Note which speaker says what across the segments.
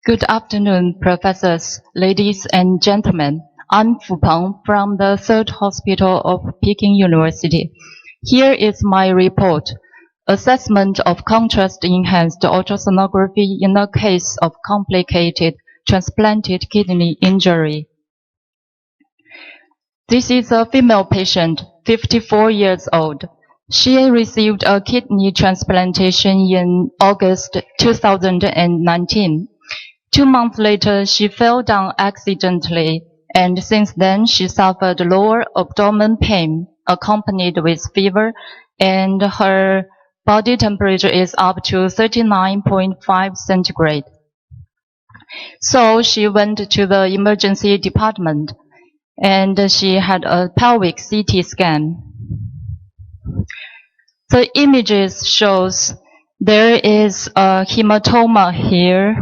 Speaker 1: Good afternoon, professors, ladies and gentlemen. I'm Fu Peng from the 3rd Hospital of Peking University. Here is my report. Assessment of contrast-enhanced ultrasonography in a case of complicated transplanted kidney injury. This is a female patient, 54 years old. She received a kidney transplantation in August 2019. 2 months later, she fell down accidentally, and since then she suffered lower abdomen pain accompanied with fever, and her body temperature is up to 39.5 centigrade. So she went to the emergency department, and she had a pelvic CT scan. The images shows there is a hematoma here.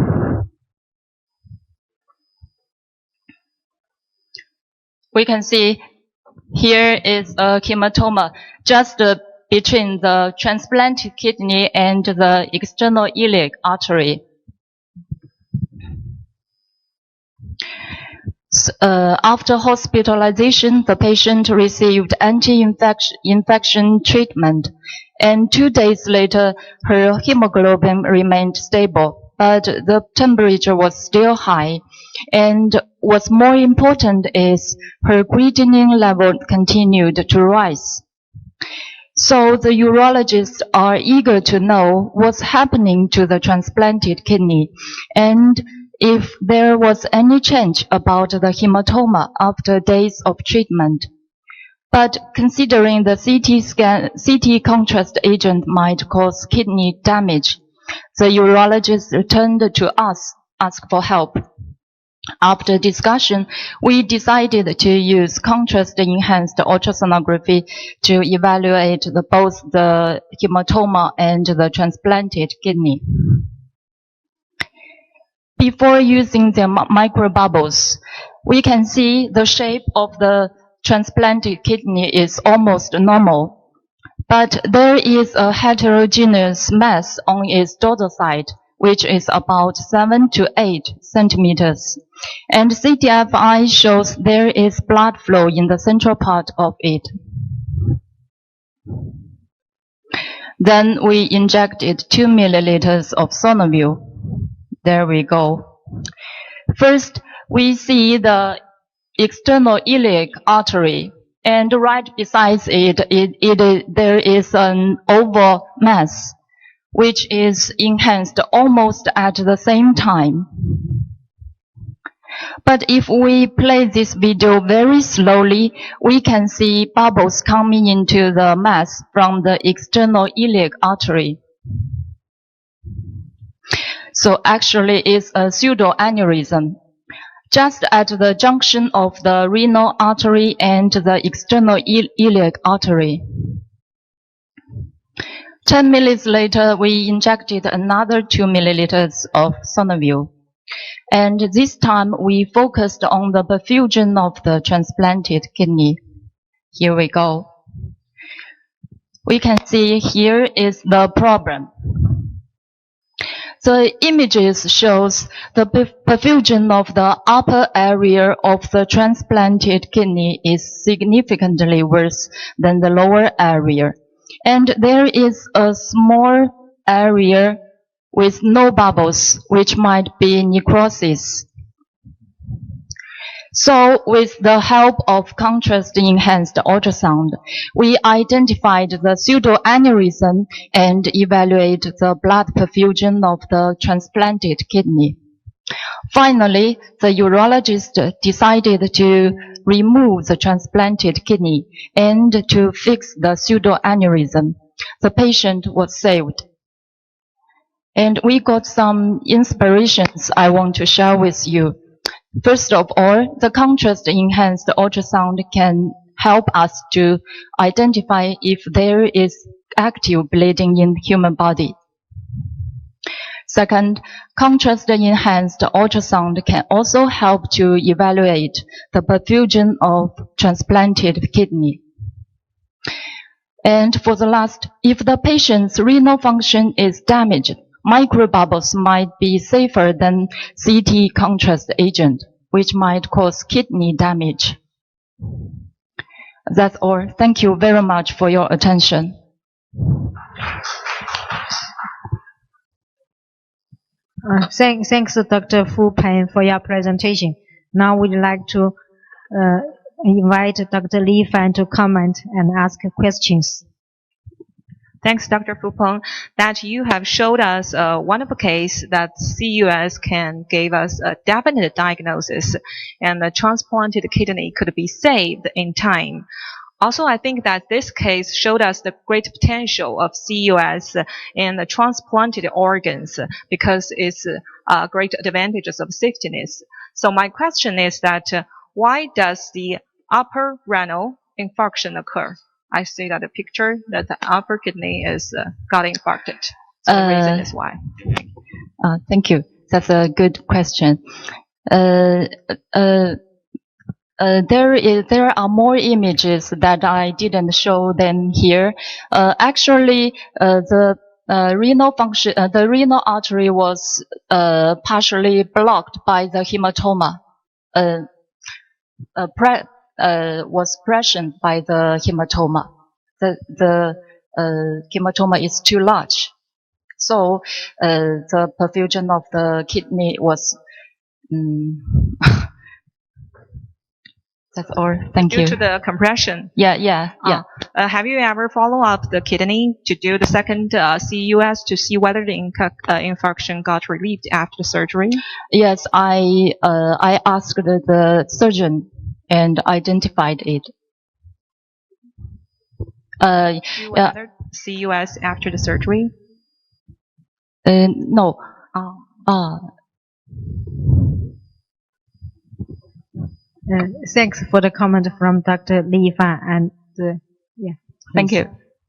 Speaker 1: We can see here is a hematoma just between the transplanted kidney and the external iliac artery. After hospitalization, the patient received anti-infection treatment, and 2 days later, her hemoglobin remained stable, but the temperature was still high. And what's more important is her creatinine level continued to rise. So the urologists are eager to know what's happening to the transplanted kidney, and if there was any change about the hematoma after days of treatment. But considering the CT contrast agent might cause kidney damage, the urologist turned to us, asked for help. After discussion, we decided to use contrast-enhanced ultrasonography to evaluate both the hematoma and the transplanted kidney. Before using the microbubbles, we can see the shape of the transplanted kidney is almost normal, but there is a heterogeneous mass on its dorsal side, which is about 7 to 8 centimeters. And CTFI shows there is blood flow in the central part of it. Then we injected 2 milliliters of Sonovil. There we go. First, we see the external iliac artery, and right beside it, there is an oval mass, which is enhanced almost at the same time. But if we play this video very slowly, we can see bubbles coming into the mass from the external iliac artery. So actually it's a pseudoaneurysm, just at the junction of the renal artery and the external iliac artery. 10 minutes later, we injected another 2 milliliters of Sonovil. And this time, we focused on the perfusion of the transplanted kidney. Here we go. We can see here is the problem. The images shows the perfusion of the upper area of the transplanted kidney is significantly worse than the lower area. And there is a small area with no bubbles, which might be necrosis. So with the help of contrast-enhanced ultrasound, we identified the pseudoaneurysm and evaluate the blood perfusion of the transplanted kidney. Finally, the urologist decided to remove the transplanted kidney and to fix the pseudoaneurysm. The patient was saved. And we got some inspirations I want to share with you. First of all, the contrast-enhanced ultrasound can help us to identify if there is active bleeding in the human body. Second, contrast-enhanced ultrasound can also help to evaluate the perfusion of transplanted kidney. And for the last, if the patient's renal function is damaged, microbubbles might be safer than CT contrast agent, which might cause kidney damage. That's all. Thank you very much for your attention.
Speaker 2: Thanks, Dr. Fu Pen, for your presentation. Now we'd like to invite Dr. Li Fan to comment and ask questions.
Speaker 3: Thanks, Dr. Fu Peng, that you have showed us a wonderful case that CUS can give us a definite diagnosis and the transplanted kidney could be saved in time. Also, I think that this case showed us the great potential of CUS in the transplanted organs because it's great advantages of safetyness. So my question is that why does the upper renal infarction occur? I see that the picture that the upper kidney is got infarcted. So the reason is why.
Speaker 1: Thank you. That's a good question. There are more images that I didn't show them here. Actually, the renal artery was partially blocked by the hematoma. Was present by the hematoma. The hematoma is too large, so the perfusion of the kidney was. That's all. Thank you.
Speaker 3: Due to the compression.
Speaker 1: Yeah.
Speaker 3: Have you ever followed up the kidney to do the second CUS to see whether the infarction got relieved after the surgery?
Speaker 1: Yes, I asked the surgeon and identified it.
Speaker 3: You whether CUS after the surgery?
Speaker 1: No.
Speaker 2: Thanks for the comment from Dr. Li Fan and yeah.
Speaker 1: Thank you.